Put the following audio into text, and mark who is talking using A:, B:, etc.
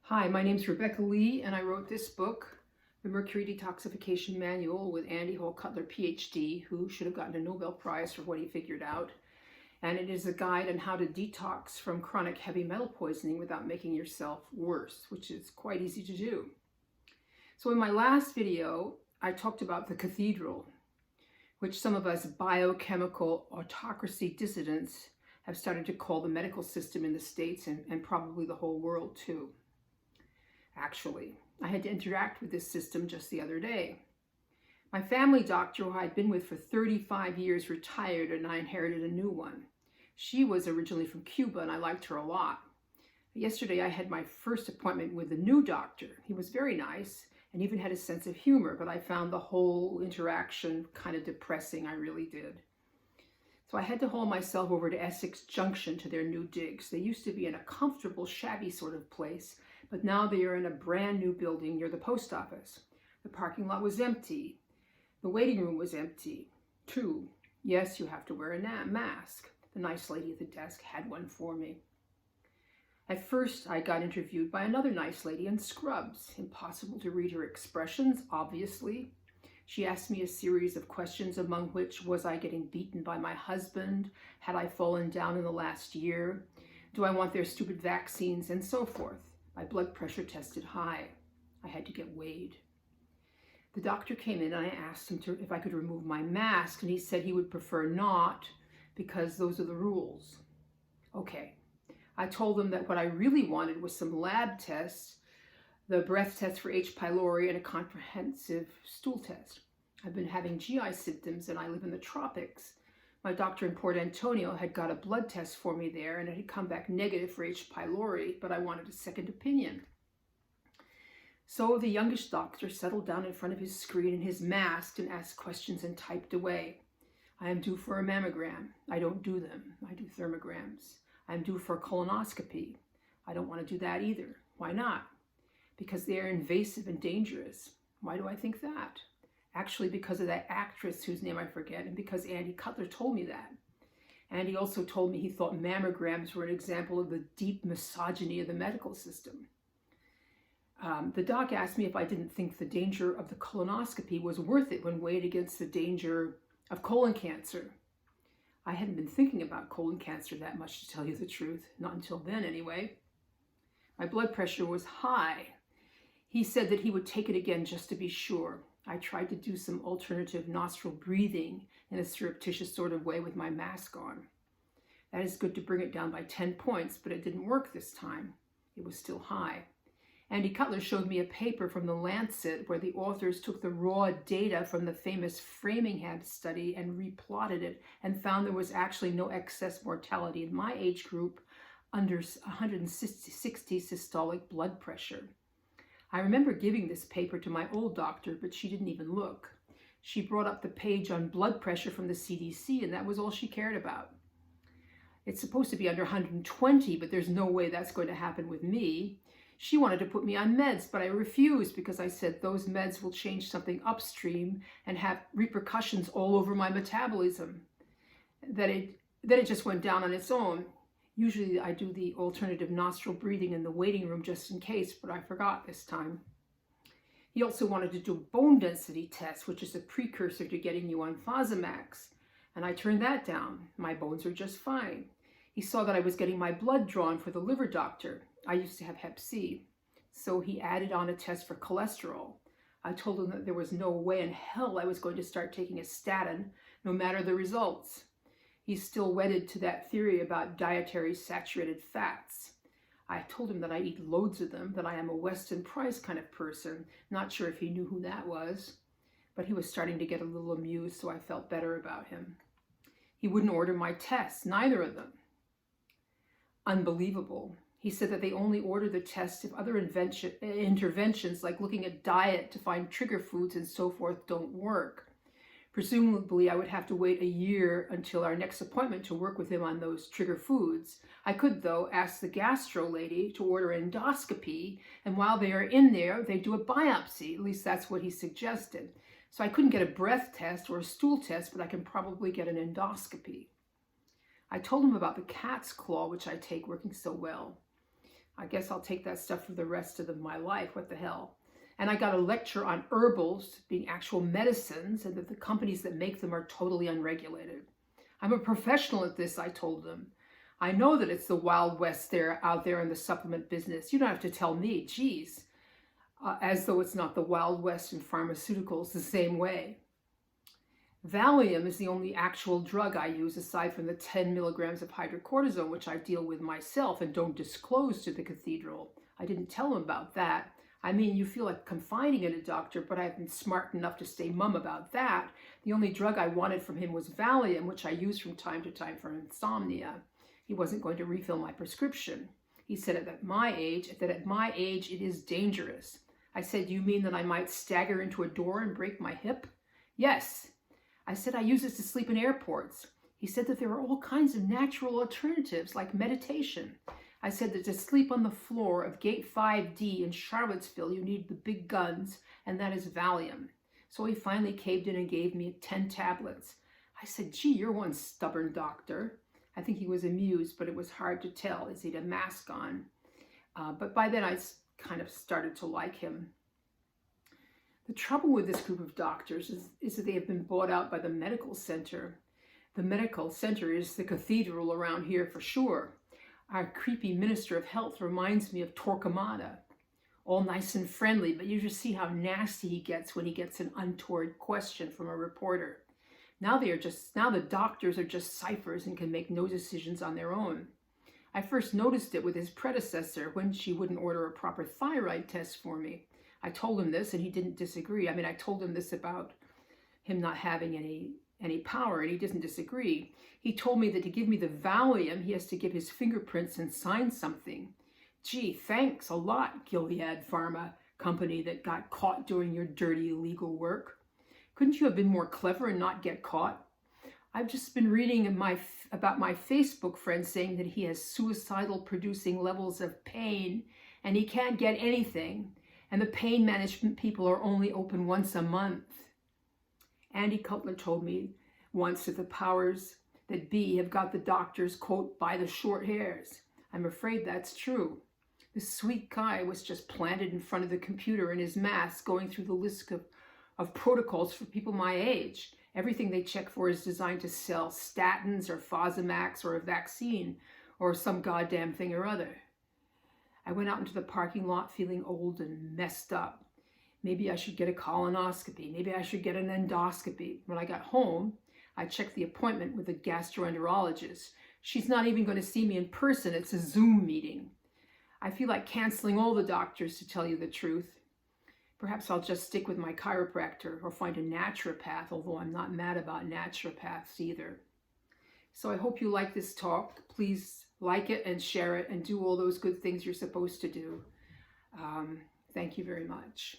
A: Hi, my name's Rebecca Lee, and I wrote this book, The Mercury Detoxification Manual, with Andy Hall Cutler, PhD, who should have gotten a Nobel Prize for what he figured out. And it is a guide on how to detox from chronic heavy metal poisoning without making yourself worse, which is quite easy to do. So in my last video, I talked about the cathedral, which some of us biochemical autocracy dissidents have started to call the medical system in the States and probably the whole world too. Actually, I had to interact with this system just the other day. My family doctor, who I'd been with for 35 years, retired, and I inherited a new one. She was originally from Cuba, and I liked her a lot. Yesterday, I had my first appointment with the new doctor. He was very nice and even had a sense of humor, but I found the whole interaction kind of depressing. I really did. So I had to haul myself over to Essex Junction to their new digs. They used to be in a comfortable, shabby sort of place, but now they are in a brand new building near the post office. The parking lot was empty. The waiting room was empty, too. Yes, you have to wear a mask. The nice lady at the desk had one for me. At first, I got interviewed by another nice lady in scrubs. Impossible to read her expressions, obviously. She asked me a series of questions, among which, was I getting beaten by my husband? Had I fallen down in the last year? Do I want their stupid vaccines? And so forth. My blood pressure tested high. I had to get weighed. The doctor came in and I asked him if I could remove my mask, and he said he would prefer not because those are the rules. Okay. I told him that what I really wanted was some lab tests, the breath test for H. pylori and a comprehensive stool test. I've been having GI symptoms and I live in the tropics. My doctor in Port Antonio had got a blood test for me there and it had come back negative for H. pylori, but I wanted a second opinion. So the youngish doctor settled down in front of his screen in his mask and asked questions and typed away. I am due for a mammogram. I don't do them. I do thermograms. I am due for a colonoscopy. I don't want to do that either. Why not? Because they are invasive and dangerous. Why do I think that? Actually, because of that actress whose name I forget, and because Andy Cutler told me that. And he also told me he thought mammograms were an example of the deep misogyny of the medical system. The doc asked me if I didn't think the danger of the colonoscopy was worth it when weighed against the danger of colon cancer. I hadn't been thinking about colon cancer that much, to tell you the truth, not until then anyway. My blood pressure was high. He said that he would take it again just to be sure. I tried to do some alternative nostril breathing in a surreptitious sort of way with my mask on. That is good to bring it down by 10 points, but it didn't work this time. It was still high. Andy Cutler showed me a paper from the Lancet where the authors took the raw data from the famous Framingham study and replotted it and found there was actually no excess mortality in my age group under 160 systolic blood pressure. I remember giving this paper to my old doctor, but she didn't even look. She brought up the page on blood pressure from the CDC, and that was all she cared about. It's supposed to be under 120, but there's no way that's going to happen with me. She wanted to put me on meds, but I refused because I said those meds will change something upstream and have repercussions all over my metabolism. That it just went down on its own. Usually I do the alternative nostril breathing in the waiting room just in case, but I forgot this time. He also wanted to do a bone density test, which is a precursor to getting you on Fosamax, and I turned that down. My bones are just fine. He saw that I was getting my blood drawn for the liver doctor. I used to have Hep C, so he added on a test for cholesterol. I told him that there was no way in hell I was going to start taking a statin, no matter the results. He's still wedded to that theory about dietary saturated fats. I told him that I eat loads of them, that I am a Weston Price kind of person. Not sure if he knew who that was, but he was starting to get a little amused, so I felt better about him. He wouldn't order my tests, neither of them. Unbelievable. He said that they only order the tests if other interventions like looking at diet to find trigger foods and so forth don't work. Presumably, I would have to wait a year until our next appointment to work with him on those trigger foods. I could, though, ask the gastro lady to order endoscopy, and while they are in there, they do a biopsy. At least that's what he suggested. So I couldn't get a breath test or a stool test, but I can probably get an endoscopy. I told him about the cat's claw, which I take, working so well. I guess I'll take that stuff for the rest of my life. What the hell? And I got a lecture on herbals being actual medicines and that the companies that make them are totally unregulated. I'm a professional at this, I told them. I know that it's the Wild West out there in the supplement business. You don't have to tell me, geez. As though it's not the Wild West in pharmaceuticals the same way. Valium is the only actual drug I use aside from the 10 milligrams of hydrocortisone, which I deal with myself and don't disclose to the cathedral. I didn't tell him about that. I mean, you feel like confiding in a doctor, but I've been smart enough to stay mum about that. The only drug I wanted from him was Valium, which I use from time to time for insomnia. He wasn't going to refill my prescription. He said that at my age it is dangerous. I said, you mean that I might stagger into a door and break my hip? Yes. I said, I use it to sleep in airports. He said that there are all kinds of natural alternatives like meditation. I said that to sleep on the floor of Gate 5D in Charlottesville, you need the big guns, and that is Valium. So he finally caved in and gave me 10 tablets. I said, gee, you're one stubborn doctor. I think he was amused, but it was hard to tell as he had a mask on. But by then I kind of started to like him. The trouble with this group of doctors is that they have been bought out by the medical center. The medical center is the cathedral around here for sure. Our creepy minister of health reminds me of Torquemada. All nice and friendly, but you just see how nasty he gets when he gets an untoward question from a reporter. Now the doctors are just ciphers and can make no decisions on their own. I first noticed it with his predecessor when she wouldn't order a proper thyroid test for me. I told him this and he didn't disagree. I mean, I told him this about him not having any power and he doesn't disagree. He told me that to give me the Valium, he has to give his fingerprints and sign something. Gee, thanks a lot, Gilead Pharma company that got caught doing your dirty illegal work. Couldn't you have been more clever and not get caught? I've just been reading about my Facebook friend saying that he has suicidal producing levels of pain and he can't get anything. And the pain management people are only open once a month. Andy Cutler told me once that the powers that be have got the doctors, quote, by the short hairs. I'm afraid that's true. This sweet guy was just planted in front of the computer in his mask going through the list of protocols for people my age. Everything they check for is designed to sell statins or Fosamax or a vaccine or some goddamn thing or other. I went out into the parking lot feeling old and messed up. Maybe I should get a colonoscopy. Maybe I should get an endoscopy. When I got home, I checked the appointment with a gastroenterologist. She's not even going to see me in person. It's a Zoom meeting. I feel like canceling all the doctors, to tell you the truth. Perhaps I'll just stick with my chiropractor or find a naturopath, although I'm not mad about naturopaths either. So I hope you like this talk. Please like it and share it and do all those good things you're supposed to do. Thank you very much.